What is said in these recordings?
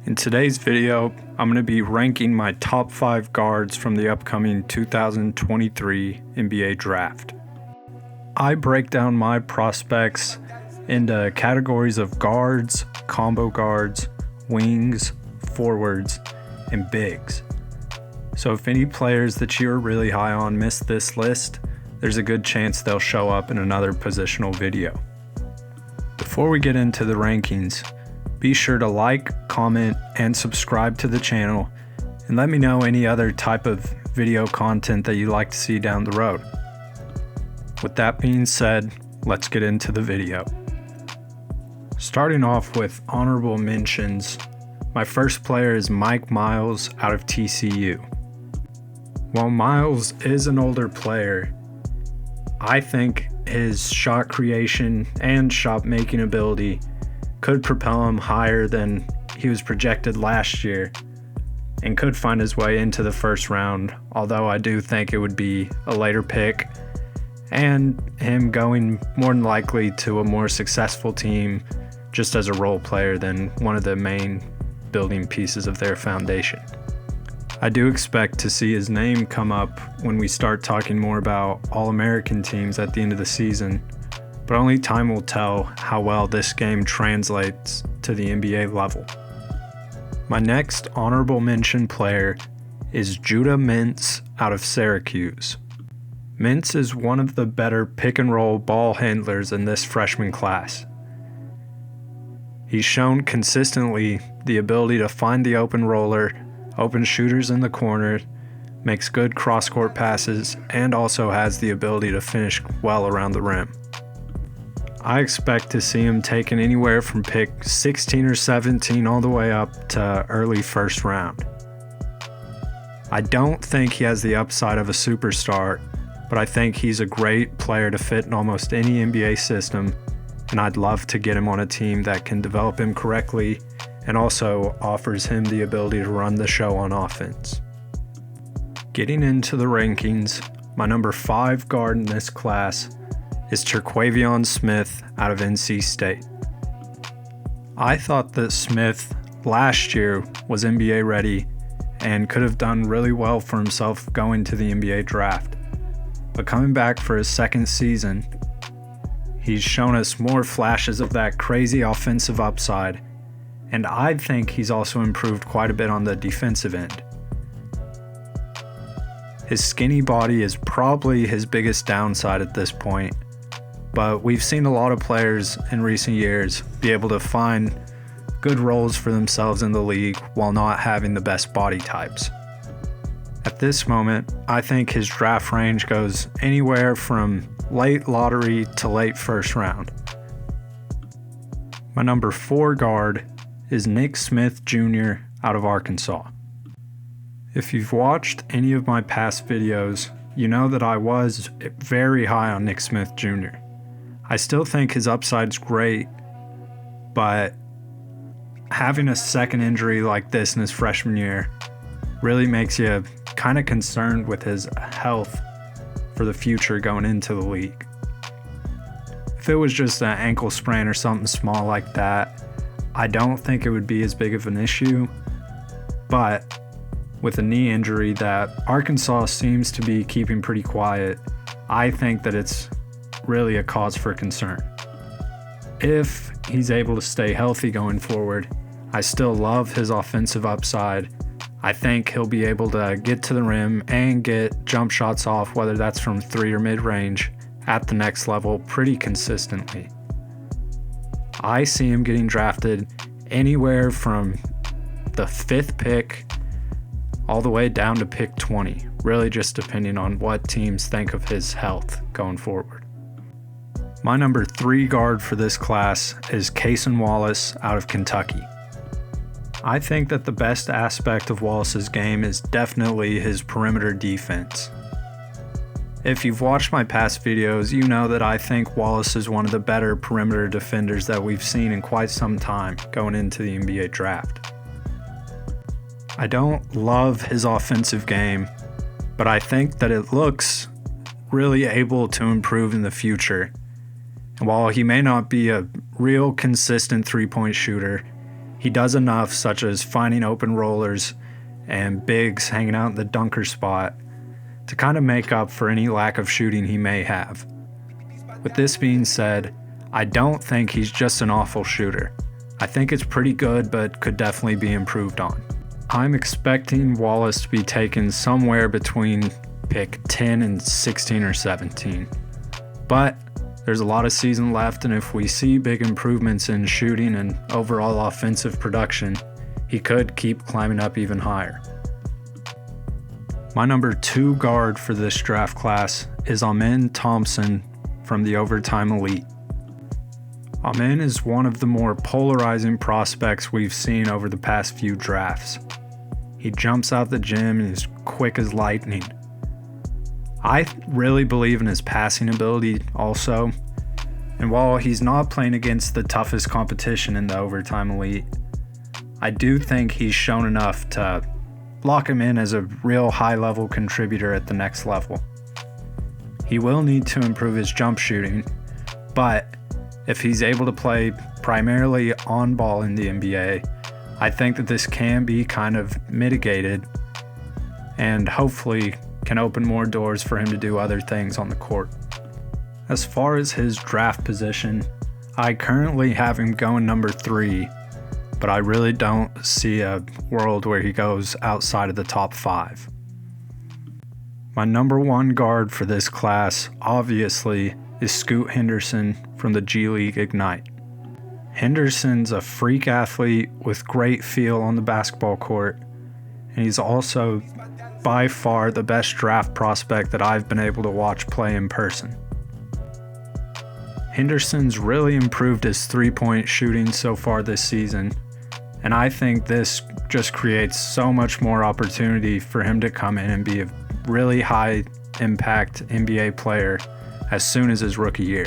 In today's video, I'm going to be ranking my top 5 guards from the upcoming 2023 NBA Draft. I break down my prospects into categories of guards, combo guards, wings, forwards, and bigs. So if any players that you're really high on miss this list, there's a good chance they'll show up in another positional video. Before we get into the rankings, be sure to like, comment, and subscribe to the channel, and let me know any other type of video content that you'd like to see down the road. With that being said, let's get into the video. Starting off with honorable mentions, my first player is Mike Miles out of TCU. While Miles is an older player, I think his shot creation and shot making ability could propel him higher than he was projected last year and could find his way into the first round, although I do think it would be a later pick and him going more than likely to a more successful team just as a role player than one of the main building pieces of their foundation. I do expect to see his name come up when we start talking more about All-American teams at the end of the season, but only time will tell how well this game translates to the NBA level. My next honorable mention player is Judah Mintz out of Syracuse. Mintz is one of the better pick and roll ball handlers in this freshman class. He's shown consistently the ability to find the open roller, open shooters in the corner, makes good cross-court passes, and also has the ability to finish well around the rim. I expect to see him taken anywhere from pick 16 or 17 all the way up to early first round. I don't think he has the upside of a superstar, but I think he's a great player to fit in almost any NBA system, and I'd love to get him on a team that can develop him correctly and also offers him the ability to run the show on offense. Getting into the rankings, my number 5 guard in this class is Terquavion Smith out of NC State. I thought that Smith last year was NBA ready and could have done really well for himself going to the NBA draft. But coming back for his second season, he's shown us more flashes of that crazy offensive upside, and I think he's also improved quite a bit on the defensive end. His skinny body is probably his biggest downside at this point, but we've seen a lot of players in recent years be able to find good roles for themselves in the league while not having the best body types. At this moment, I think his draft range goes anywhere from late lottery to late first round. My number 4 guard is Nick Smith Jr. out of Arkansas. If you've watched any of my past videos, you know that I was very high on Nick Smith Jr. I still think his upside's great, but having a second injury like this in his freshman year really makes you kind of concerned with his health for the future going into the league. If it was just an ankle sprain or something small like that, I don't think it would be as big of an issue, but with a knee injury that Arkansas seems to be keeping pretty quiet, I think that it's really a cause for concern. If he's able to stay healthy going forward, I still love his offensive upside. I think he'll be able to get to the rim and get jump shots off, whether that's from 3 or mid-range, at the next level pretty consistently. I see him getting drafted anywhere from the 5th pick all the way down to pick 20, really just depending on what teams think of his health going forward. My number 3 guard for this class is Cason Wallace out of Kentucky. I think that the best aspect of Wallace's game is definitely his perimeter defense. If you've watched my past videos, you know that I think Wallace is one of the better perimeter defenders that we've seen in quite some time going into the NBA draft. I don't love his offensive game, but I think that it looks really able to improve in the future. And while he may not be a real consistent three-point shooter, He does enough, such as finding open rollers and bigs hanging out in the dunker spot, to kind of make up for any lack of shooting he may have. With this being said, I don't think he's just an awful shooter. I think it's pretty good, but could definitely be improved on. I'm expecting Wallace to be taken somewhere between pick 10 and 16 or 17. But there's a lot of season left, and if we see big improvements in shooting and overall offensive production, he could keep climbing up even higher. My number 2 guard for this draft class is Amen Thompson from the Overtime Elite. Amen is one of the more polarizing prospects we've seen over the past few drafts. He jumps out the gym and is quick as lightning. I really believe in his passing ability also, and while he's not playing against the toughest competition in the Overtime Elite, I do think he's shown enough to lock him in as a real high-level contributor at the next level. He will need to improve his jump shooting, but if he's able to play primarily on ball in the NBA, I think that this can be kind of mitigated and hopefully can open more doors for him to do other things on the court. As far as his draft position, I currently have him going number 3, but I really don't see a world where he goes outside of the top 5. My number 1 guard for this class, obviously, is Scoot Henderson from the G League Ignite. Henderson's a freak athlete with great feel on the basketball court, and he's also by far the best draft prospect that I've been able to watch play in person. Henderson's really improved his three-point shooting so far this season, and I think this just creates so much more opportunity for him to come in and be a really high-impact NBA player as soon as his rookie year.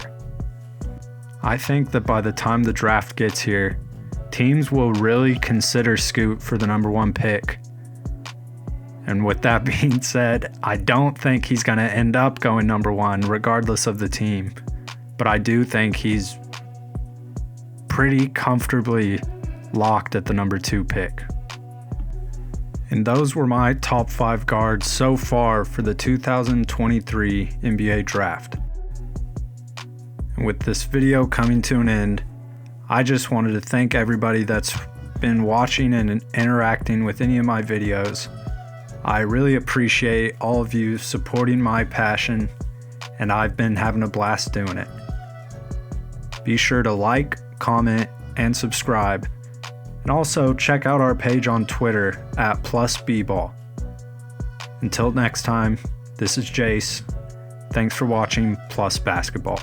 I think that by the time the draft gets here, teams will really consider Scoot for the number 1 pick. And with that being said, I don't think he's going to end up going number 1 regardless of the team. But I do think he's pretty comfortably locked at the number 2 pick. And those were my top 5 guards so far for the 2023 NBA Draft. And with this video coming to an end, I just wanted to thank everybody that's been watching and interacting with any of my videos. I really appreciate all of you supporting my passion, and I've been having a blast doing it. Be sure to like, comment, and subscribe, and also check out our page on Twitter at @PlusBball. Until next time, this is Jace. Thanks for watching Plus Basketball.